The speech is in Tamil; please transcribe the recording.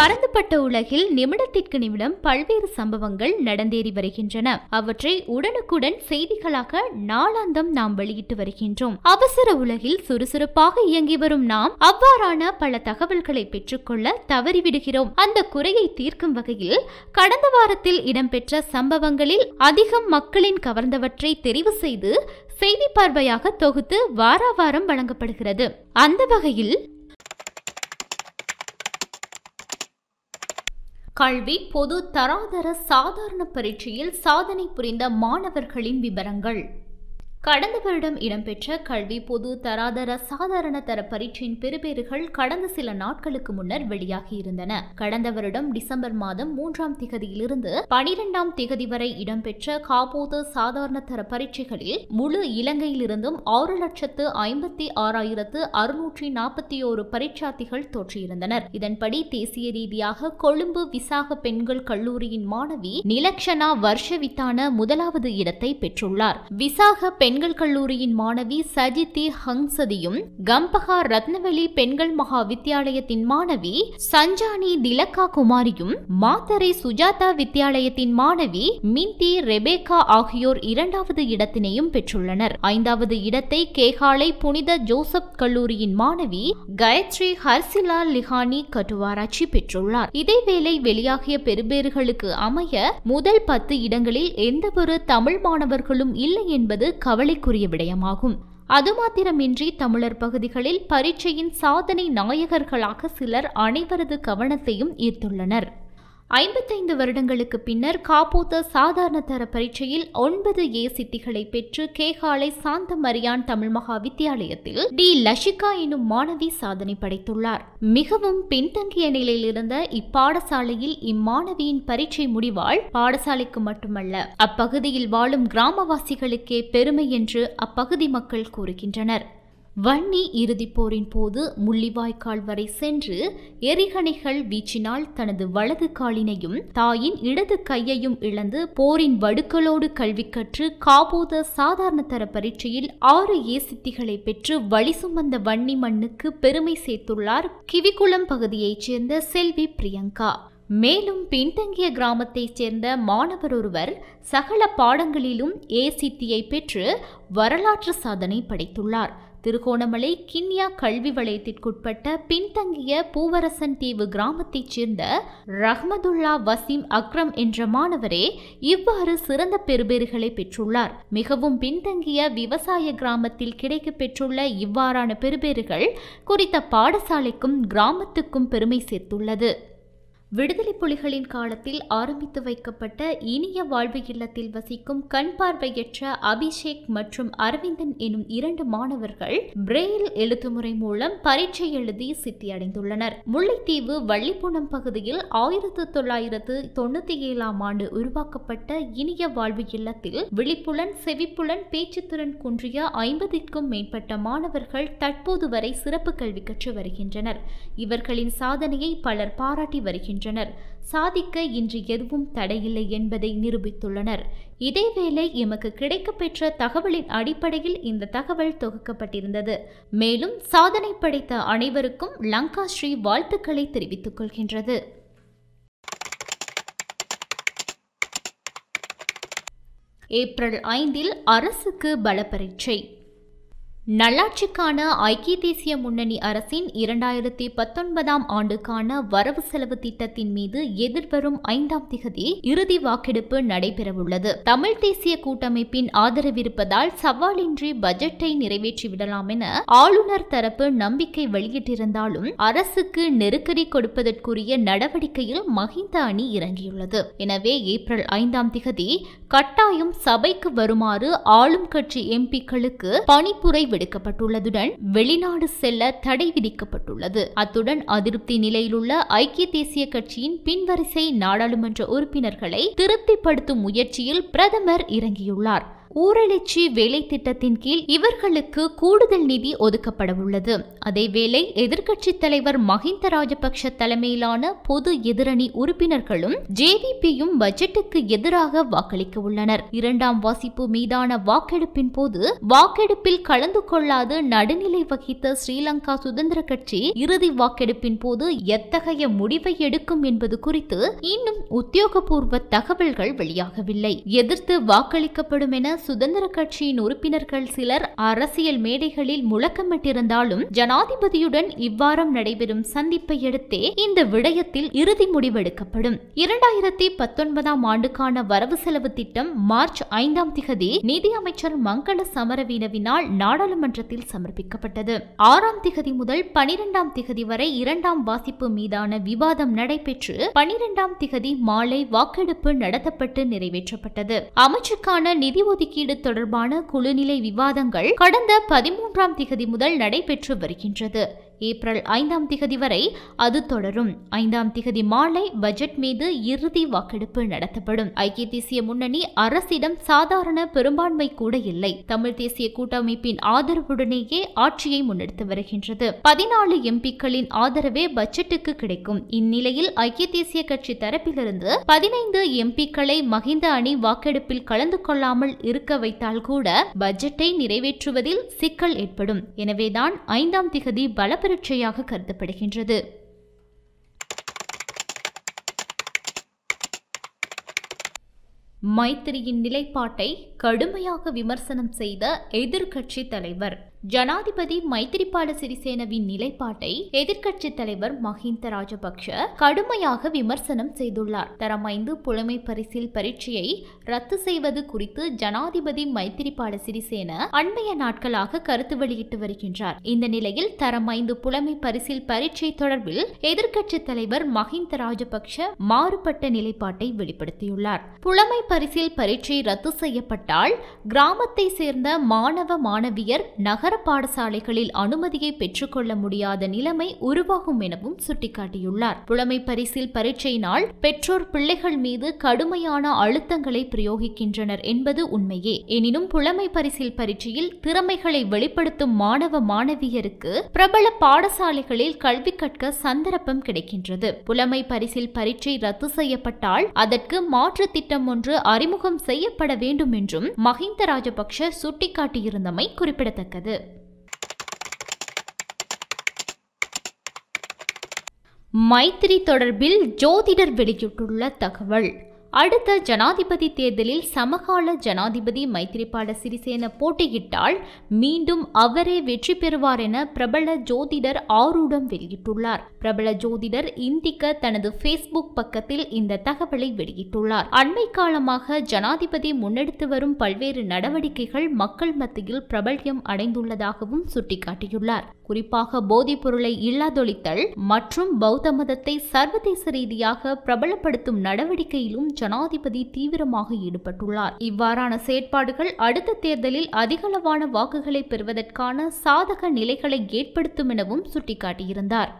பரந்துபட்ட உலகில் நிமிடத்திற்கு நிமிடம் பல்வேறு சம்பவங்கள் நடந்தேறி வருகின்றன. அவற்றை உடனுக்குடன் செய்திகளாக நாளாந்தம் நாம் வெளியிட்டு வருகின்றோம். அவசர உலகில் சுறுசுறுப்பாக இயங்கி வரும் நாம் அவ்வாறான பல தகவல்களை பெற்றுக்கொள்ள தவறிவிடுகிறோம். அந்த குறையை தீர்க்கும் வகையில் கடந்த வாரத்தில் இடம்பெற்ற சம்பவங்களில் அதிகம் மக்களின் கவர்ந்தவற்றை தெரிவு செய்து செய்தி பார்வையாக தொகுத்து வாராவாரம் வழங்கப்படுகிறது. அந்த வகையில் கல்வி பொது தராதர சாதாரண பரீட்சையில் சாதனை புரிந்த மாணவர்களின் விவரங்கள். கடந்த வருடம் இடம்பெற்ற கல்வி பொது தராதர சாதாரண தர பரீட்சையின் பெறுபேறுகள் கடந்த சில நாட்களுக்கு முன்னர் வெளியாகியிருந்தன. கடந்த வருடம் டிசம்பர் மாதம் 3ஆம் திகதியிலிருந்து 12ஆம் திகதி வரை இடம்பெற்ற காபோது சாதாரண தர பரீட்சைகளில் முழு இலங்கையிலிருந்தும் 6,56,641 பரீட்சார்த்திகள் தோற்றியிருந்தனர். இதன்படி தேசிய ரீதியாக கொழும்பு விசாக பெண்கள் கல்லூரியின் மாணவி நிலக்ஷனா வர்ஷவித்தான முதலாவது இடத்தை பெற்றுள்ளார். விசாக பெண்கள் கல்லூரியின் மாணவி சஜிதி ஹங்சதியும், கம்பகா ரத்னவெளி பெண்கள் மகா வித்தியாலயத்தின் மாணவி சஞ்சானி திலக்கா குமாரியும், மாத்தரை சுஜாதா வித்தியாலயத்தின் மாணவி மிந்தி ரெபேகா ஆகியோர் 2வது இடத்தினையும் பெற்றுள்ளனர். 5வது இடத்தை கேகாலை புனித ஜோசப் கல்லூரியின் மாணவி காயத்ரி ஹர்சிலா லிஹானி கட்டுவாராச்சி பெற்றுள்ளார். இதேவேளை வெளியாகிய பெறுபேறுகளுக்கு அமைய முதல் 10 இடங்களில் எந்தவொரு தமிழ் மாணவர்களும் இல்லை என்பது கவலைக்குரிய விடயமாகும். அது மாத்திரமின்றி தமிழர் பகுதிகளில் பரீட்சையின் சாதனை நாயகர்களாக சிலர் அனைவரது கவனத்தையும் ஈர்த்துள்ளனர். 55 வருடங்களுக்கு பின்னர் காபோத சாதாரண தர பரீட்சையில் 9 ஏ சித்திகளை பெற்று கேகாலை சாந்த மரியான் தமிழ் மகா வித்தியாலயத்தில் டி லஷிகா எனும் மாணவி சாதனை படைத்துள்ளார். மிகவும் பின்தங்கிய நிலையில் இருந்த இப்பாடசாலையில் இம்மாணவியின் பரீட்சை முடிவால் பாடசாலைக்கு மட்டுமல்ல அப்பகுதியில் வாழும் கிராமவாசிகளுக்கே பெருமை என்று அப்பகுதி மக்கள் கூறுகின்றனர். வன்னி இறுதிப் போரின் போது முள்ளிவாய்க்கால் வரை சென்று எரிகணைகள் வீச்சினால் தனது வலது காலினையும் தாயின் இடது கையையும் இழந்து போரின் வடுக்களோடு கல்வி கற்று காபோத சாதாரண தர பரீட்சையில் 6 ஏசித்திகளை பெற்று வழி சுமந்த வன்னி மண்ணுக்கு பெருமை சேர்த்துள்ளார் கிவிக்குளம் பகுதியைச் சேர்ந்த செல்வி பிரியங்கா. மேலும் பின்தங்கிய கிராமத்தைச் சேர்ந்த மாணவர் ஒருவர் சகல பாடங்களிலும் ஏசித்தியை பெற்று வரலாற்று சாதனை படைத்துள்ளார். திருகோணமலை கிண்ணியா கல்வி வலயத்திற்குட்பட்ட பின்தங்கிய பூவரசன் தீவு கிராமத்தைச் சேர்ந்த ரஹ்மதுல்லா வசீம் அக்ரம் என்ற மாணவரே இவ்வாறு சிறந்த பெறுபேறுகளை பெற்றுள்ளார். மிகவும் பின்தங்கிய விவசாய கிராமத்தில் கிடைக்க பெற்றுள்ள இவ்வாறான பெறுபேறுகள் குறித்த பாடசாலைக்கும் கிராமத்துக்கும் பெருமை சேர்த்துள்ளது. விடுதலை புலிகளின் காலத்தில் ஆரம்பித்து வைக்கப்பட்ட இனிய வாழ்வு இல்லத்தில் வசிக்கும் கண் பார்வையற்ற அபிஷேக் மற்றும் அரவிந்தன் எனும் 2 மாணவர்கள் பிரெயில் எழுத்துமுறை மூலம் பரீட்சை எழுதி சித்தியடைந்துள்ளனர். முல்லைத்தீவு வள்ளிப்புணம் பகுதியில் 1997ஆம் ஆண்டு உருவாக்கப்பட்ட இனிய வாழ்வு இல்லத்தில் விழிப்புலன், செவிப்புலன், பேச்சுத்திறன் குன்றிய 50க்கும் மேற்பட்ட மாணவர்கள் தற்போது வரை சிறப்பு கல்வி கற்று வருகின்றனர். இவர்களின் சாதனையை பலர் பாராட்டி வருகின்றனர். சாதிக்க இன்று எதுவும் தடையில்லை என்பதை நிரூபித்துள்ளனர். இதேவேளை எமக்கு கிடைக்கப்பெற்ற தகவலின் அடிப்படையில் இந்த தகவல் தொகுக்கப்பட்டிருந்தது. மேலும் சாதனை படைத்த அனைவருக்கும் லங்கா ஸ்ரீ வாழ்த்துக்களை தெரிவித்துக் கொள்கின்றது. ஏப்ரல் 5 அரசுக்கு பல பரீட்சை. நல்லாட்சிக்கான ஐக்கிய தேசிய முன்னணி அரசின் 2019ஆம் ஆண்டுக்கான வரவு செலவு திட்டத்தின் மீது எதிர்வரும் 5ஆம் திகதி இறுதி வாக்கெடுப்பு நடைபெறவுள்ளது. தமிழ் தேசிய கூட்டமைப்பின் ஆதரவிருப்பதால் சவாலின்றி பட்ஜெட்டை நிறைவேற்றிவிடலாம் என ஆளுநர் தரப்பு நம்பிக்கை வெளியிட்டிருந்தாலும் அரசுக்கு நெருக்கடி கொடுப்பதற்குரிய நடவடிக்கையில் மஹிந்த அணி இறங்கியுள்ளது. எனவே ஏப்ரல் 5ஆம் திகதி கட்டாயம் சபைக்கு வருமாறு ஆளும் கட்சி எம்பிக்களுக்கு பணிப்புரை விடுக்கப்பட்டுள்ளதுடன் வெளிநாடு செல்ல தடை விதிக்கப்பட்டுள்ளது. அத்துடன் அதிருப்தி நிலையிலுள்ள ஐக்கிய தேசிய கட்சியின் பின்வரிசை நாடாளுமன்ற உறுப்பினர்களை திருப்திப்படுத்தும் முயற்சியில் பிரதமர் இறங்கியுள்ளார். ஊரலட்சி வேலை திட்டத்தின் கீழ் இவர்களுக்கு கூடுதல் நிதி ஒதுக்கப்பட உள்ளது. அதேவேளை எதிர்க்கட்சித் தலைவர் மஹிந்த ராஜபக்ஷ தலைமையிலான பொது எதிரணி உறுப்பினர்களும் ஜேவிபியும் பட்ஜெட்டுக்கு எதிராக வாக்களிக்க உள்ளனர். இரண்டாம் வாசிப்பு மீதான வாக்கெடுப்பின் போது வாக்கெடுப்பில் கலந்து கொள்ளாது நடுநிலை வகித்த ஸ்ரீலங்கா சுதந்திர கட்சி இறுதி வாக்கெடுப்பின் போது எத்தகைய முடிவை எடுக்கும் என்பது குறித்து இன்னும் உத்தியோகபூர்வ தகவல்கள் வெளியாகவில்லை. எதிர்த்து வாக்களிக்கப்படும் என சுதந்திர கட்சியின் உறுப்பினர்கள் சிலர் அரசியல் மேடைகளில் முழக்கமிட்டிருந்தாலும் ஜனாதிபதியுடன் இவ்வாரம் நடைபெறும் சந்திப்பை அடுத்தே இந்த விடயத்தில் இறுதி முடிவெடுக்கப்படும். 2019 ஆண்டுக்கான வரவு செலவு திட்டம் மார்ச் 5 நிதி அமைச்சர் மங்கள சமரவீனவினால் நாடாளுமன்றத்தில் சமர்ப்பிக்கப்பட்டது. 6 முதல் 12 வரை இரண்டாம் வாசிப்பு மீதான விவாதம் நடைபெற்று 12 மாலை வாக்கெடுப்பு நடத்தப்பட்டு நிறைவேற்றப்பட்டது. அமைச்சுக்கான நிதி ஒதுக்கீடு தொடர்பான குழுநிலை விவாதங்கள் கடந்த 13 முதல் நடைபெற்று வருகின்றது. ஏப்ரல் 5 வரை அது தொடரும். 5 மாலை பட்ஜெட் மீது இறுதி வாக்கெடுப்பு நடத்தப்படும். ஐக்கிய தேசிய முன்னணி அரசிடம் சாதாரண பெரும்பான்மை கூட இல்லை. தமிழ் தேசிய கூட்டமைப்பின் ஆதரவுடனேயே ஆட்சியை முன்னெடுத்து வருகின்றது. 14 எம்பிக்களின் ஆதரவே பட்ஜெட்டுக்கு கிடைக்கும். இந்நிலையில் ஐக்கிய தேசிய கட்சி தரப்பிலிருந்து 15 எம்பிக்களை மஹிந்த அணி வாக்கெடுப்பில் கலந்து கொள்ளாமல் இருக்க வைத்தால் கூட பட்ஜெட்டை நிறைவேற்றுவதில் சிக்கல் ஏற்படும். எனவேதான் 5 பலப்பரீட்சையாக கருதப்படுகின்றது. மைத்திரியின் நிலைப்பாட்டை கடுமையாக விமர்சனம் செய்த எதிர்க்கட்சி தலைவர். ஜனாதிபதி மைத்திரிபால சிறிசேனவின் நிலைப்பாட்டை எதிர்க்கட்சித் தலைவர் மஹிந்த ராஜபக்ஷ கடுமையாக விமர்சனம் செய்துள்ளார். தரம் 5 புலமை பரிசில் பரீட்சையை ரத்து செய்வது குறித்து ஜனாதிபதி மைத்திரிபால சிறிசேன அண்மைய நாட்களாக கருத்து வெளியிட்டு வருகின்றார். இந்த நிலையில் தரம் 5 புலமை பரிசில் பரீட்சை தொடர்பில் எதிர்க்கட்சித் தலைவர் மஹிந்த ராஜபக்ஷ மாறுபட்ட நிலைப்பாட்டை வெளிப்படுத்தியுள்ளார். புலமை பரிசில் பரீட்சை ரத்து செய்யப்பட்டால் கிராமத்தை சேர்ந்த மாணவ மாணவியர் நகர பாடசாலைகளில் அனுமதியை பெற்றுக்கொள்ள முடியாத நிலைமை உருவாகும் எனவும் சுட்டிக்காட்டியுள்ளார். புலமை பரிசில் பரீட்சையினால் பெற்றோர் பிள்ளைகள் மீது கடுமையான அழுத்தங்களை பிரயோகிக்கின்றனர் என்பது உண்மையே. எனினும் புலமை பரிசில் பரீட்சையில் திறமைகளை வெளிப்படுத்தும் மாணவ மாணவியருக்கு பிரபல பாடசாலைகளில் கல்வி கற்க சந்தர்ப்பம் கிடைக்கின்றது. புலமை பரிசில் பரீட்சை ரத்து செய்யப்பட்டால் அதற்கு மாற்று திட்டம் ஒன்று அறிமுகம் செய்யப்பட வேண்டும் என்றும் மஹிந்த ராஜபக்ஷ சுட்டிக்காட்டியிருந்தமை குறிப்பிடத்தக்கது. மைத்திரி தொடர்பில் ஜோதிடர் வெளியிட்டுள்ள தகவல். அடுத்த ஜனாதிபதி தேர்தலில் சமகால ஜனாதிபதி மைத்திரிபால சிறிசேன போட்டியிட்டால் மீண்டும் அவரே வெற்றி பெறுவார் என பிரபல ஜோதிடர் ஆரூடம் வெளியிட்டுள்ளார். பிரபல ஜோதிடர் இந்திக்க தனது ஃபேஸ்புக் பக்கத்தில் இந்த தகவலை வெளியிட்டுள்ளார். அண்மை காலமாக ஜனாதிபதி முன்னெடுத்து வரும் பல்வேறு நடவடிக்கைகள் மக்கள் மத்தியில் பிரபல்யம் அடைந்துள்ளதாகவும் சுட்டிக்காட்டியுள்ளார். குறிப்பாக போதைப் பொருளை இல்லாதொழித்தல் மற்றும் பௌத்த மதத்தை சர்வதேச ரீதியாக பிரபலப்படுத்தும் நடவடிக்கையிலும் ஜனாதிபதி தீவிரமாக ஈடுபட்டுள்ளார். இவ்வாறான செயற்பாடுகள் அடுத்த தேர்தலில் அதிகளவான வாக்குகளை பெறுவதற்கான சாதக நிலைகளை ஏற்படுத்தும் எனவும் சுட்டிக்காட்டியிருந்தார்.